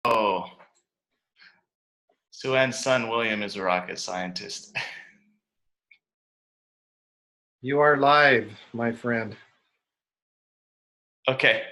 Oh, Sue-Ann's son, William, is a rocket scientist. You are live, my friend. Okay.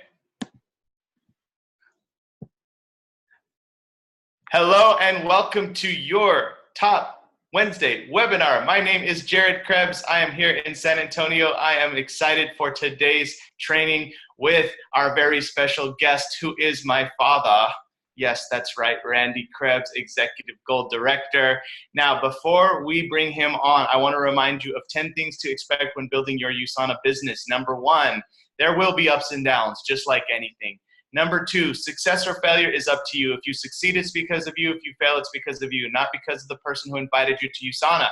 Hello and welcome to your Top Wednesday webinar. My name is Jared Krebs. I am here in San Antonio. I am excited for today's training with our very special guest, who is my father. Yes, that's right, Randy Crebs, Executive Goal Director. Now, before we bring him on, I want to remind you of 10 things to expect when building your USANA business. Number one, there will be ups and downs, just like anything. Number two, success or failure is up to you. If you succeed, it's because of you. If you fail, it's because of you, not because of the person who invited you to USANA.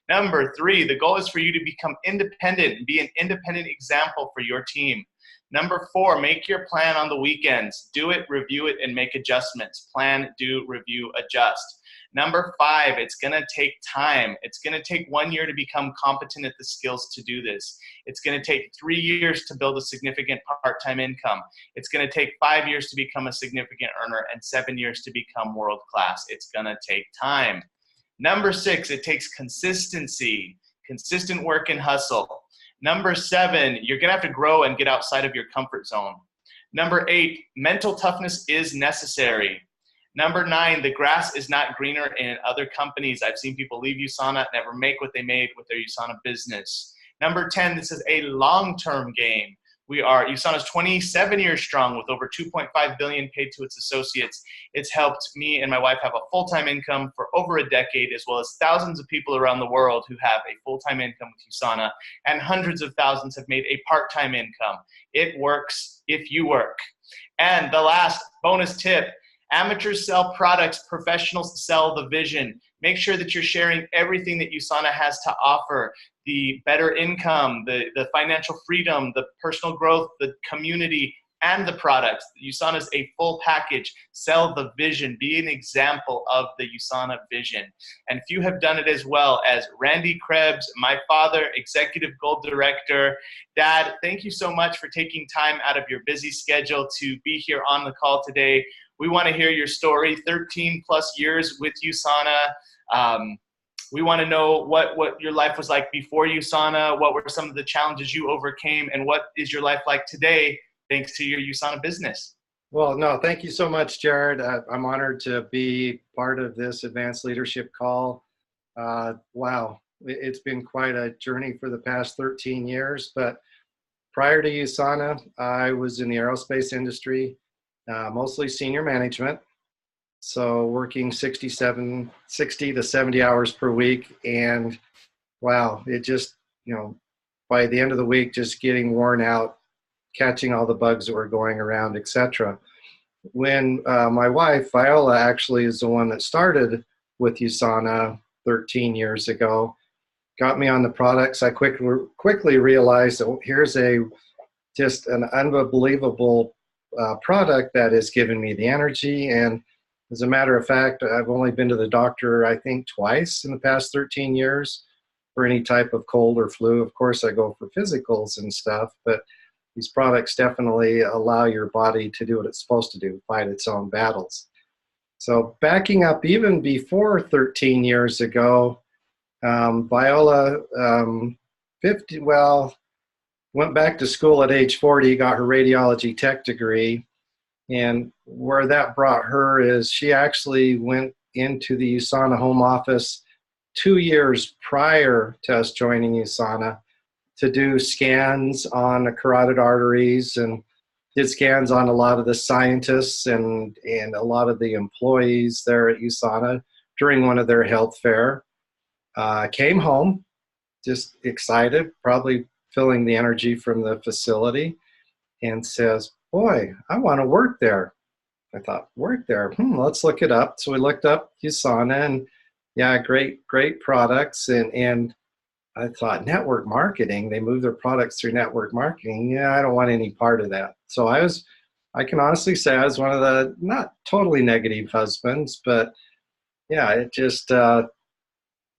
Number three, the goal is for you to become independent and be an independent example for your team. Number four, make your plan on the weekends. Do it, review it, and make adjustments. Plan, do, review, adjust. Number five, it's going to take time. It's going to take 1 year to become competent at the skills to do this. It's going to take 3 years to build a significant part-time income. It's going to take 5 years to become a significant earner and 7 years to become world-class. It's going to take time. Number six, it takes consistency, consistent work and hustle. Number seven, you're going to have to grow and get outside of your comfort zone. Number eight, mental toughness is necessary. Number nine, the grass is not greener in other companies. I've seen people leave USANA, never make what they made with their USANA business. Number 10, this is a long-term game. USANA is 27 years strong with over $2.5 billion paid to its associates. It's helped me and my wife have a full-time income for over a decade, as well as thousands of people around the world who have a full-time income with USANA, and hundreds of thousands have made a part-time income. It works if you work. And the last bonus tip, amateurs sell products, professionals sell the vision. Make sure that you're sharing everything that USANA has to offer. The better income, the financial freedom, the personal growth, the community, and the products. USANA is a full package. Sell the vision. Be an example of the USANA vision. And few have done it as well as Randy Krebs, my father, Executive Goal Director. Dad, thank you so much for taking time out of your busy schedule to be here on the call today. We want to hear your story, 13 plus years with USANA. We want to know what your life was like before USANA, what were some of the challenges you overcame, and what is your life like today thanks to your USANA business? Well, no, thank you so much, Jared. I'm honored to be part of this advanced leadership call. Wow, it's been quite a journey for the past 13 years, but prior to USANA, I was in the aerospace industry, mostly senior management. So working 60 to 70 hours per week. And wow, it just, by the end of the week, just getting worn out, catching all the bugs that were going around, etc. When my wife, Viola, actually is the one that started with USANA 13 years ago, got me on the products, I quickly realized that here's just an unbelievable product that has given me the energy. And as a matter of fact, I've only been to the doctor, I think, twice in the past 13 years for any type of cold or flu. Of course, I go for physicals and stuff, but these products definitely allow your body to do what it's supposed to do, fight its own battles. So backing up even before 13 years ago, Viola, went back to school at age 40, got her radiology tech degree. And where that brought her is she actually went into the USANA home office 2 years prior to us joining USANA to do scans on the carotid arteries, and did scans on a lot of the scientists and a lot of the employees there at USANA during one of their health fair. Came home just excited, probably feeling the energy from the facility, and says, boy, I want to work there. I thought, work there? Let's look it up. So we looked up USANA, and yeah, great products. And I thought, network marketing, they move their products through network marketing. Yeah, I don't want any part of that. So I can honestly say I was one of the not totally negative husbands, but yeah, it just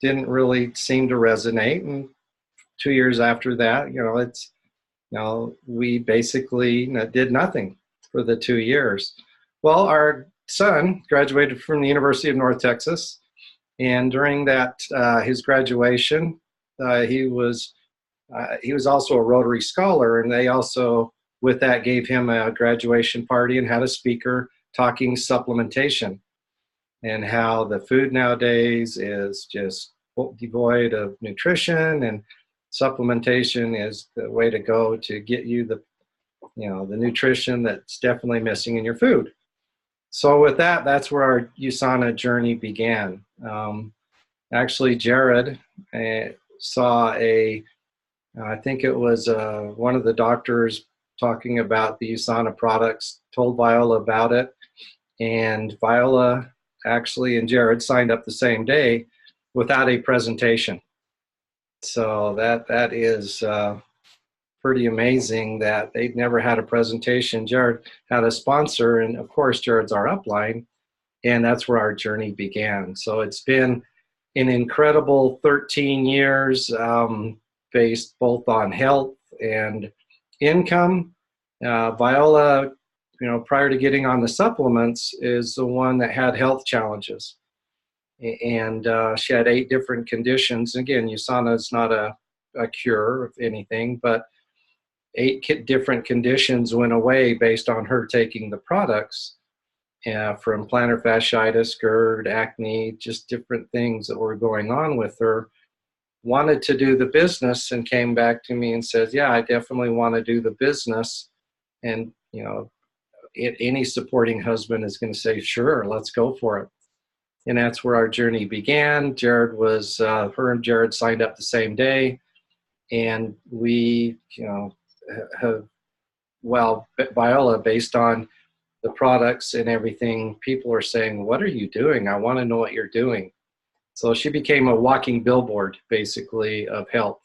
didn't really seem to resonate. And 2 years after that, we basically did nothing for the 2 years. Well, our son graduated from the University of North Texas, and during that his graduation, he was also a Rotary Scholar, and they also, with that, gave him a graduation party and had a speaker talking supplementation and how the food nowadays is just devoid of nutrition, and supplementation is the way to go to get you the nutrition that's definitely missing in your food. So with that, that's where our USANA journey began. Actually, Jared saw I think it was one of the doctors talking about the USANA products, told Viola about it, and Viola actually and Jared signed up the same day without a presentation. So that is pretty amazing that they'd never had a presentation. Jared had a sponsor, and of course, Jared's our upline, and that's where our journey began. So it's been an incredible 13 years, based both on health and income. Viola, prior to getting on the supplements, is the one that had health challenges. And she had 8 different conditions. Again, USANA is not a cure of anything, but 8 different conditions went away based on her taking the products, from plantar fasciitis, GERD, acne, just different things that were going on with her. Wanted to do the business and came back to me and said, yeah, I definitely want to do the business. And, any supporting husband is going to say, sure, let's go for it. And that's where our journey began. Jared was, her and Jared signed up the same day. And we, Viola, based on the products and everything, people are saying, what are you doing? I want to know what you're doing. So she became a walking billboard, basically, of health.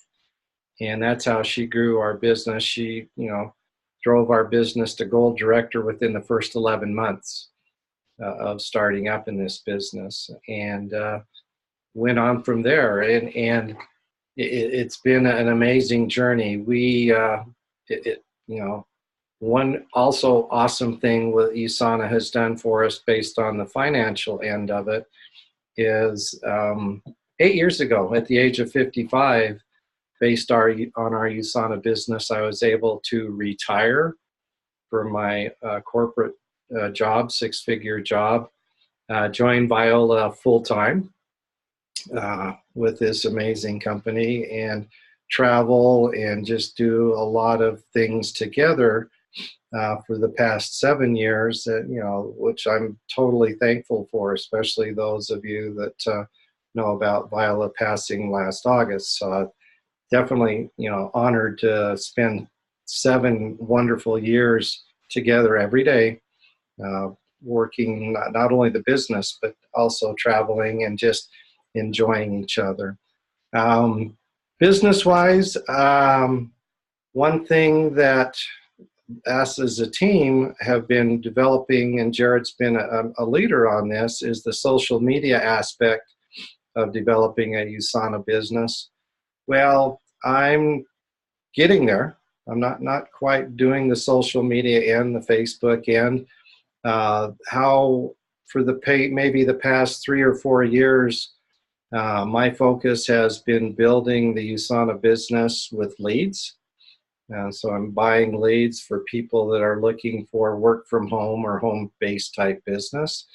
And that's how she grew our business. She, drove our business to gold director within the first 11 months of starting up in this business, and went on from there. And it's been an amazing journey. One also awesome thing what USANA has done for us based on the financial end of it is 8 years ago, at the age of 55, based on our USANA business, I was able to retire from my corporate job, 6-figure job, join Viola full-time with this amazing company, and travel and just do a lot of things together for the past 7 years, that, which I'm totally thankful for, especially those of you that know about Viola passing last August. So definitely, honored to spend 7 wonderful years together every day, working not only the business, but also traveling and just enjoying each other. Business-wise, one thing that us as a team have been developing, and Jared's been a leader on this, is the social media aspect of developing a USANA business. Well, I'm getting there. I'm not quite doing the social media end, the Facebook end. How for maybe the past 3 or 4 years, my focus has been building the USANA business with leads. So I'm buying leads for people that are looking for work from home or home-based type business.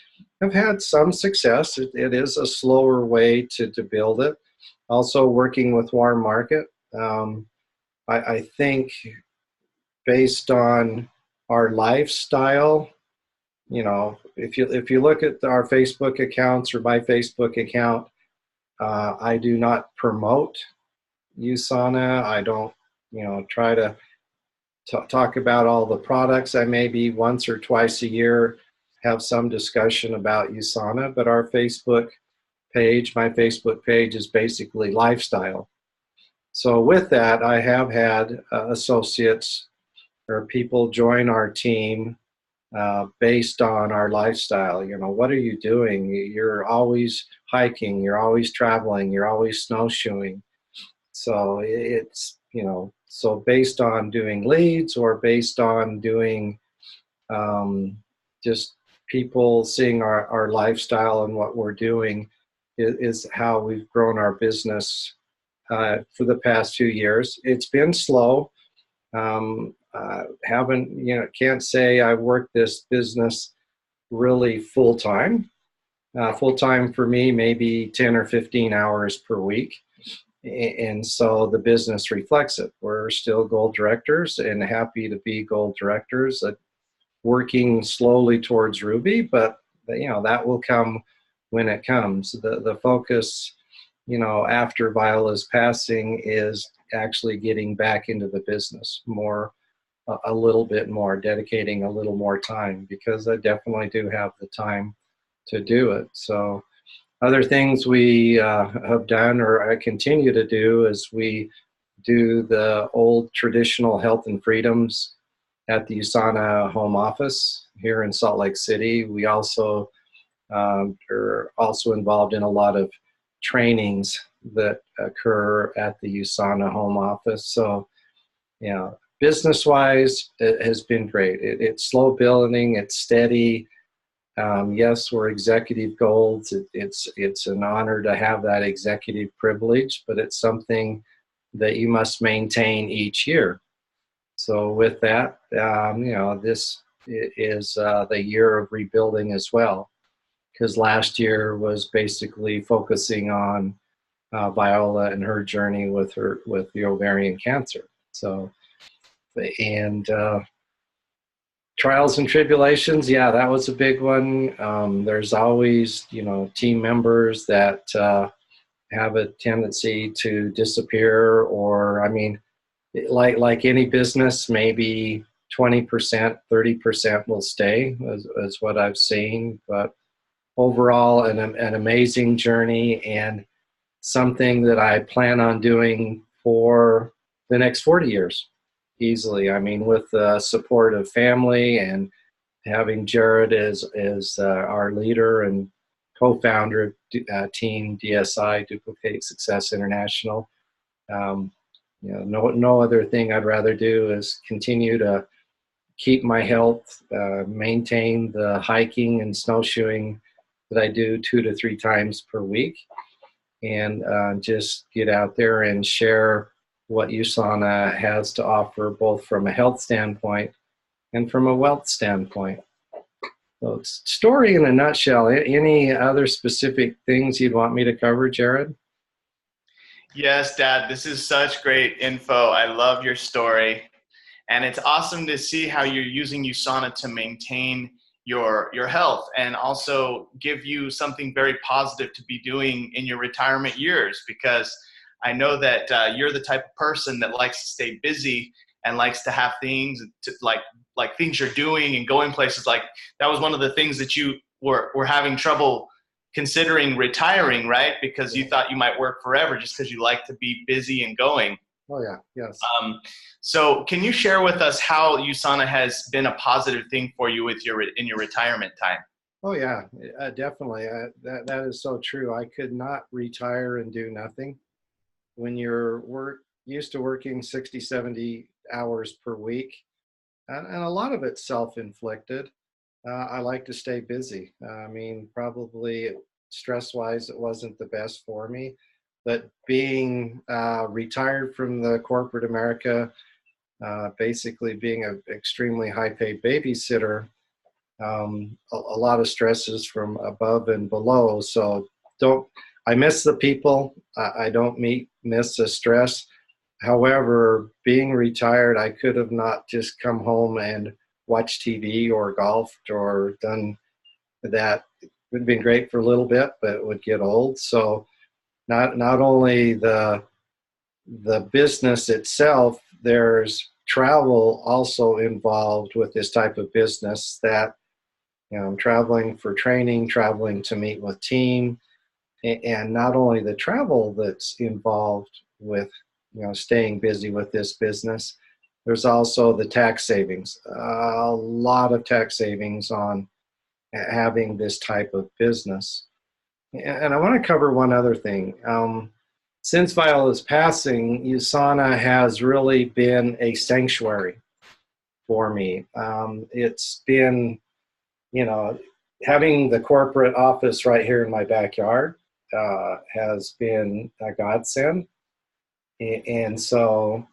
I've had some success. It is a slower way to build it. Also working with Warm Market. I think based on our lifestyle, if you look at our Facebook accounts or my Facebook account, I do not promote USANA. I don't, try to talk about all the products. I maybe once or twice a year have some discussion about USANA, but our Facebook page, my Facebook page, is basically lifestyle. So with that, I have had associates or people join our team based on our lifestyle. What are you doing? You're always hiking, you're always traveling, you're always snowshoeing. So it's, so based on doing leads or based on doing just people seeing our lifestyle and what we're doing is how we've grown our business for the past 2 years. It's been slow. Haven't, can't say I worked this business really full time. Full time for me, maybe 10 or 15 hours per week. And so the business reflects it. We're still gold directors and happy to be gold directors, working slowly towards Ruby, but that will come when it comes. The focus, after Viola's passing is actually getting back into the business more, a little bit more, dedicating a little more time, because I definitely do have the time to do it. So other things we have done, or I continue to do, is we do the old traditional health and freedoms at the USANA home office here in Salt Lake City. We also are also involved in a lot of trainings that occur at the USANA home office. So, business-wise, it has been great. It's slow building, it's steady. Yes, we're executive golds. It's an honor to have that executive privilege, but it's something that you must maintain each year. So with that, this is the year of rebuilding as well, because last year was basically focusing on Viola and her journey with the ovarian cancer. So, and trials and tribulations, yeah, that was a big one. There's always, team members that have a tendency to disappear, or, like any business, maybe 20%, 30% will stay, is what I've seen. But overall, an amazing journey, and something that I plan on doing for the next 40 years. Easily. With the support of family and having Jared as our leader and co-founder of Team DSI, Duplicate Success International. No other thing I'd rather do is continue to keep my health, maintain the hiking and snowshoeing that I do 2 to 3 times per week, and just get out there and share what USANA has to offer, both from a health standpoint and from a wealth standpoint. So it's story in a nutshell. Any other specific things you'd want me to cover, Jared? Yes, Dad, this is such great info. I love your story. And it's awesome to see how you're using USANA to maintain your health, and also give you something very positive to be doing in your retirement years, because I know that you're the type of person that likes to stay busy and likes to have things to, like things you're doing and going places. Like, that was one of the things that you were having trouble considering retiring, right? Because you thought you might work forever just because you like to be busy and going. Oh yeah, yes. So can you share with us how USANA has been a positive thing for you in your retirement time? Oh yeah, definitely. That is so true. I could not retire and do nothing. When you're used to working 60, 70 hours per week, and a lot of it's self-inflicted. I like to stay busy. Probably stress-wise, it wasn't the best for me, but being retired from the corporate America, basically being an extremely high-paid babysitter, a lot of stresses from above and below. So I miss the people. I don't miss the stress. However, being retired, I could have not just come home and watched TV or golfed or done that. It would have been great for a little bit, but it would get old. So not only the business itself, there's travel also involved with this type of business, that I'm traveling for training, traveling to meet with team, and not only the travel that's involved with staying busy with this business, there's also the tax savings. A lot of tax savings on having this type of business. And I want to cover one other thing. Since Viola's passing, USANA has really been a sanctuary for me. It's been, having the corporate office right here in my backyard has been a godsend. And so,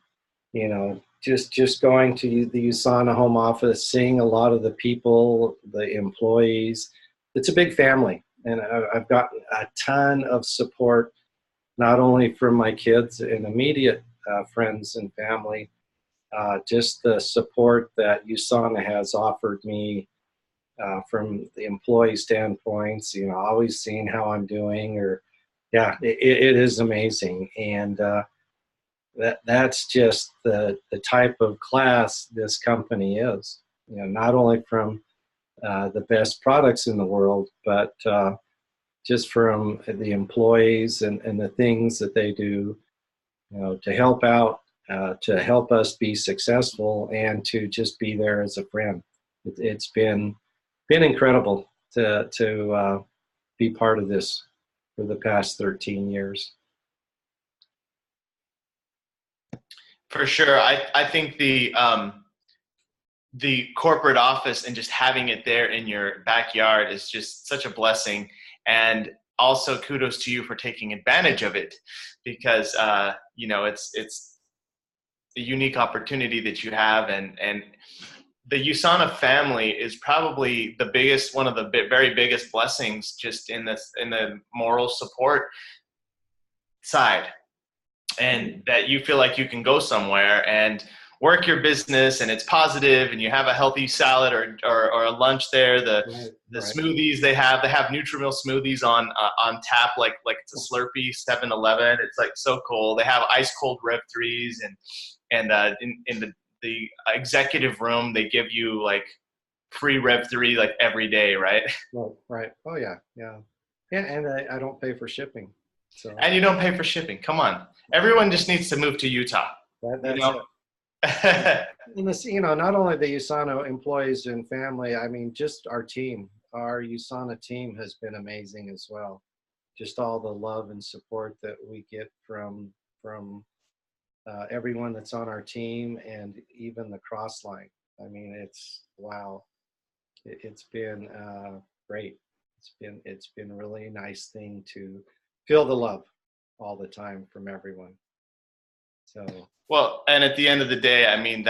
just going to the USANA home office, seeing a lot of the people, the employees, it's a big family. And I've gotten a ton of support, not only from my kids and immediate friends and family, just the support that USANA has offered me from the employee standpoints, always seeing how I'm doing, or yeah, it is amazing. And that's just the type of class this company is, not only from the best products in the world, but just from the employees and the things that they do, to help out, to help us be successful, and to just be there as a friend. It's been incredible to be part of this for the past 13 years. For sure. I think the corporate office and just having it there in your backyard is just such a blessing. And also kudos to you for taking advantage of it, because it's a unique opportunity that you have. And the USANA family is probably one of the very biggest blessings just in the moral support side. And that you feel like you can go somewhere and work your business, and it's positive, and you have a healthy salad or a lunch there. The smoothies they have Nutrimilk smoothies on tap, like it's a Slurpee 7-Eleven. It's like so cool. They have ice cold Rev 3s, and in the executive room they give you like free Rev 3 like every day, right? Right. Oh yeah. And I don't pay for shipping. So. And you don't pay for shipping. Come on, everyone just needs to move to Utah. That's it. And this, not only the USANA employees and family, I mean, just our team, our USANA team has been amazing as well. Just all the love and support that we get from everyone that's on our team, and even the cross line. I mean, it's wow. It's been great. It's been a really nice thing to feel the love all the time from everyone. So well, and at the end of the day, I mean,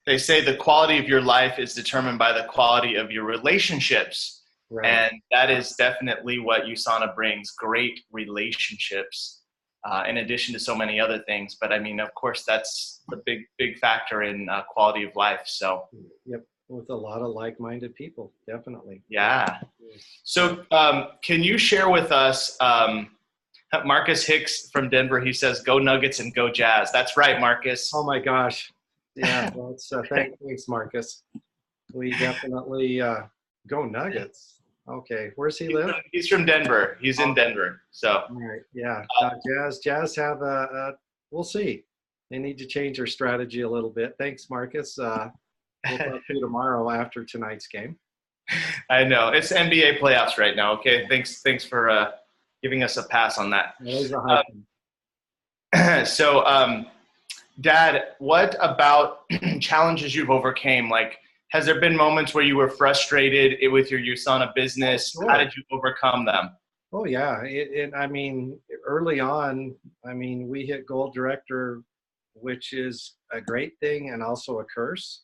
they say the quality of your life is determined by the quality of your relationships. Right. And that is definitely what USANA brings, great relationships, in addition to so many other things. But I mean, of course, that's the big factor in quality of life. So yep. With a lot of like-minded people, definitely. Yeah. So can you share with us, Marcus Hicks from Denver, he says, go Nuggets and go Jazz. That's right, Marcus. Oh my gosh. Yeah, thanks, Marcus. We definitely go Nuggets. Okay, where's he live? He's from Denver. He's in Denver. So. All right, yeah. Jazz have we'll see. They need to change their strategy a little bit. Thanks, Marcus. We'll talk to you tomorrow after tonight's game. I know. It's NBA playoffs right now, okay? Thanks for giving us a pass on that. So, Dad, what about challenges you've overcame? Like, has there been moments where you were frustrated with your USANA business? Sure. How did you overcome them? Oh, yeah. I mean, early on, we hit gold director, which is a great thing and also a curse.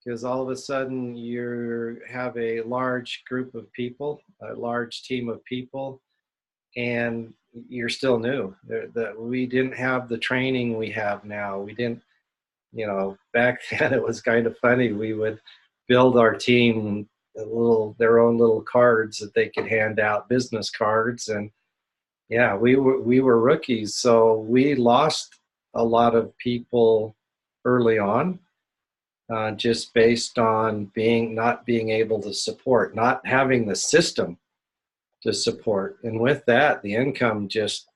Because all of a sudden you have a large group of people, a large team of people, and you're still new. We didn't have the training we have now. We didn't, back then it was kind of funny. We would build our team their own little cards that they could hand out, business cards, and yeah, we were rookies, so we lost a lot of people early on. Just based on not being able to support, not having the system to support. And with that, the income just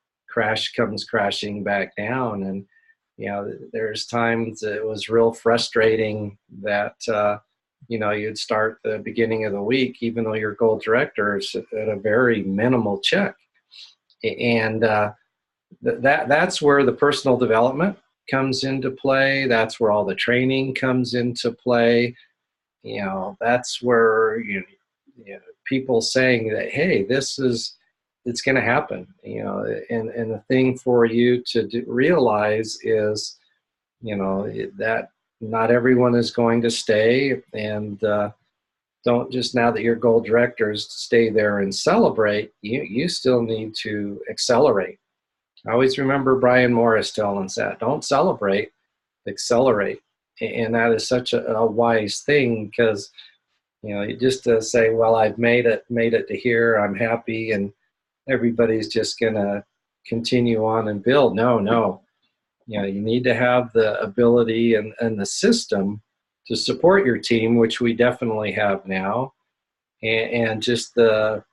comes crashing back down. And, there's times it was real frustrating that, you'd start the beginning of the week, even though you're gold director, at a very minimal check. And that's where the personal development comes into play. That's where all the training comes into play. That's where people saying that, hey, it's going to happen, and the thing for you to realize is, that not everyone is going to stay, and don't just, now that you're gold directors, stay there and celebrate. You still need to accelerate. I always remember Brian Morris telling us that, don't celebrate, accelerate. And that is such a wise thing, because you just say, well, I've made it to here, I'm happy, and everybody's just gonna continue on and build. No, you need to have the ability and the system to support your team, which we definitely have now, and just the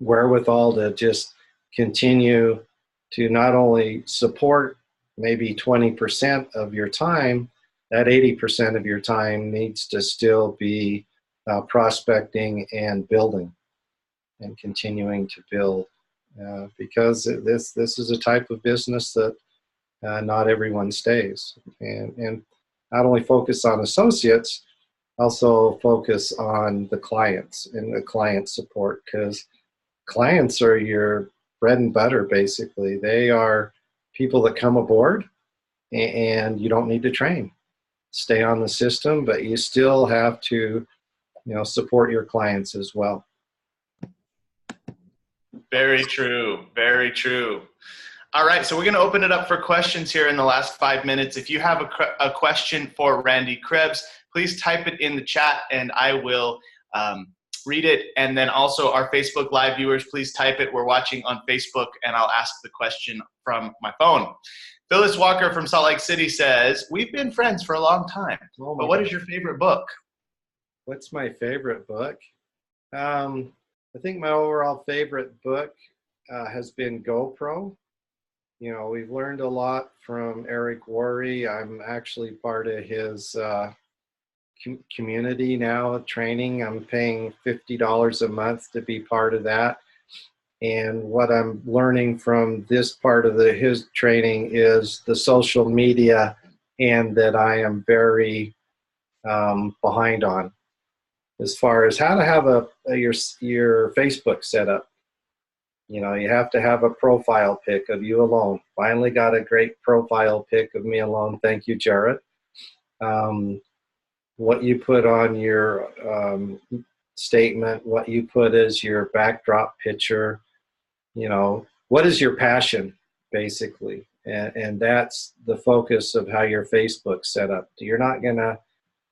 wherewithal to just continue to not only support maybe 20% of your time, that 80% of your time needs to still be prospecting and building and continuing to build, because this is a type of business that not everyone stays. And not only focus on associates, also focus on the clients and the client support, because clients are your bread and butter, basically. They are people that come aboard, and you don't need to train. Stay on the system, but you still have to, support your clients as well. Very true. Very true. All right, so we're going to open it up for questions here in the last 5 minutes. If you have a question for Randy Crebs, please type it in the chat and I will read it. And then also our Facebook Live viewers, please type it. We're watching on Facebook, and I'll ask the question from my phone. Phyllis Walker from Salt Lake City says, we've been friends for a long time, but what is your favorite book? What's my favorite book? I think my overall favorite book has been GoPro. We've learned a lot from Eric Worre. I'm actually part of his community now, training. I'm paying $50 a month to be part of that. And what I'm learning from this part of his training is the social media, and that I am very behind on, as far as how to have your Facebook set up. You have to have a profile pic of you alone. Finally got a great profile pic of me alone. Thank you, Jared. What you put on your statement, what you put as your backdrop picture, what is your passion, basically. And that's the focus of how your Facebook's set up. You're not going to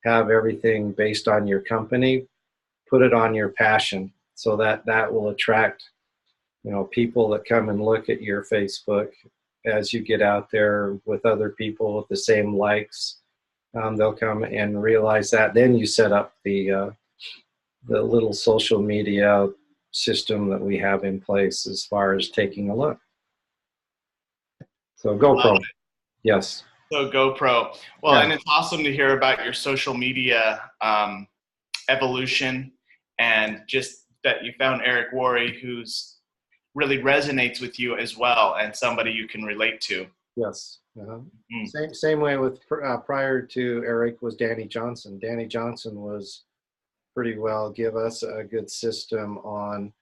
have everything based on your company. Put it on your passion, so that will attract people that come and look at your Facebook as you get out there with other people with the same likes. They'll come and realize that. Then you set up the little social media system that we have in place as far as taking a look. So GoPro, yes. So GoPro. Well, yeah. And it's awesome to hear about your social media evolution, and just that you found Eric Worre, who's really resonates with you as well, and somebody you can relate to. Yes. Same way with prior to Eric was Danny Johnson. Danny Johnson was pretty well give us a good system on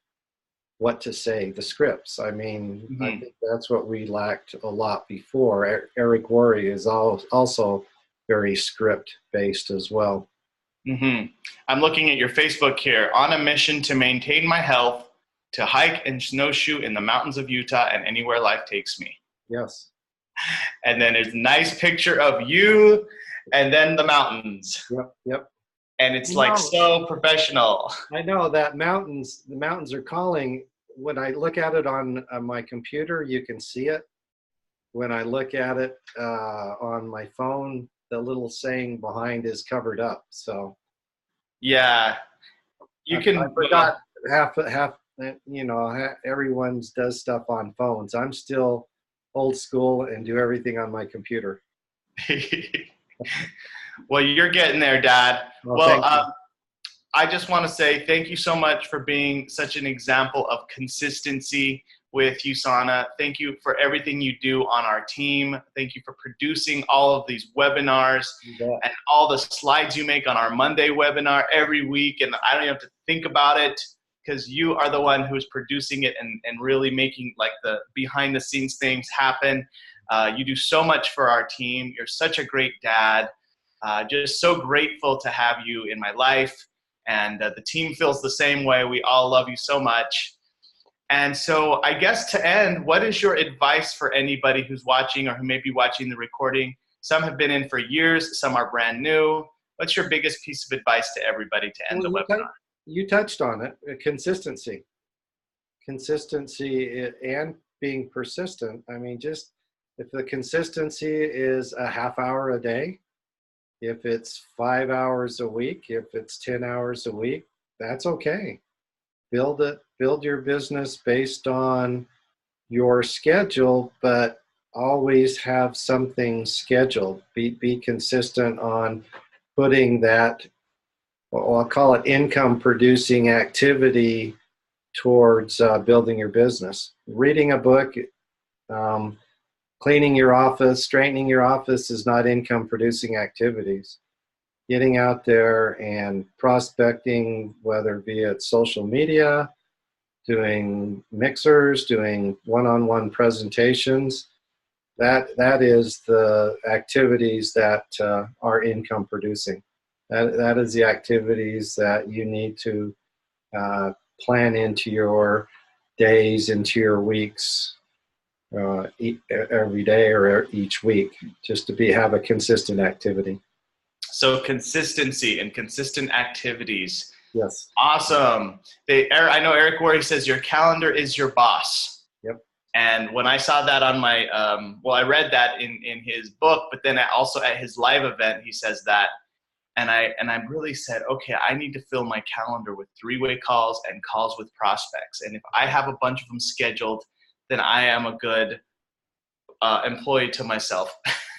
what to say, the scripts. I mean, I think that's what we lacked a lot before. Eric Worre is also very script based as well. I'm looking at your Facebook here. On a mission to maintain my health, to hike and snowshoe in the mountains of Utah and anywhere life takes me. Yes. And then there's a nice picture of you and then the mountains. Yep. And it's like so professional. I know that the mountains are calling. When I look at it on my computer, you can see it. When I look at it on my phone, the little saying behind is covered up. So yeah, you can. I forgot half. Everyone does stuff on phones. I'm still old school and do everything on my computer. Well, you're getting there, Dad. Well, I just want to say thank you so much for being such an example of consistency with USANA. Thank you for everything you do on our team. Thank you for producing all of these webinars and all the slides you make on our Monday webinar every week. And I don't even have to think about it because you are the one who's producing it and really making like the behind the scenes things happen. You do so much for our team. You're such a great dad. Just so grateful to have you in my life. And the team feels the same way. We all love you so much. And so I guess to end, what is your advice for anybody who's watching or who may be watching the recording? Some have been in for years, some are brand new. What's your biggest piece of advice to everybody to end the webinar? You touched on it, consistency. Consistency and being persistent. I mean, just if the consistency is a half hour a day, if it's 5 hours a week, if it's 10 hours a week, that's okay. Build your business based on your schedule, but always have something scheduled. Be consistent on putting that, well, I'll call it income producing activity towards building your business. Reading a book, cleaning your office, straightening your office is not income producing activities. Getting out there and prospecting, whether be it social media, doing mixers, doing one-on-one presentations, that is the activities that are income producing. That is the activities that you need to plan into your days, into your weeks, every day or each week, just to have a consistent activity. So consistency and consistent activities. Yes. Awesome. I know Eric Worre says your calendar is your boss. Yep. And when I saw that on my, I read that in his book, but then also at his live event, he says that. And I really said, okay, I need to fill my calendar with three-way calls and calls with prospects. And if I have a bunch of them scheduled, then I am a good employee to myself.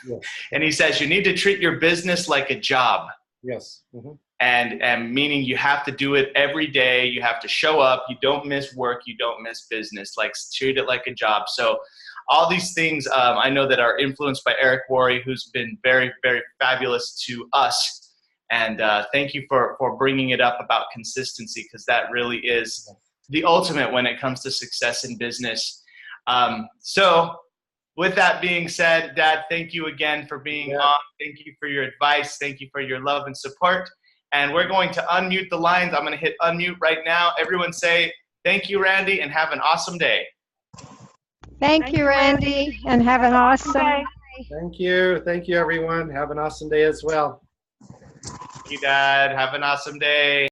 Yes. And he says, you need to treat your business like a job. Yes. Mm-hmm. And meaning you have to do it every day. You have to show up. You don't miss work. You don't miss business. Like treat it like a job. So all these things I know that are influenced by Eric Worre, who's been very, very fabulous to us. And thank you for bringing it up about consistency, because that really is the ultimate when it comes to success in business. So with that being said, Dad, thank you again for being on. Thank you for your advice. Thank you for your love and support. And we're going to unmute the lines. I'm going to hit unmute right now. Everyone say, thank you, Randy, and have an awesome day. Thank you, Randy, and have an awesome day. Thank you. Thank you, everyone. Have an awesome day as well. Thank you, Dad. Have an awesome day.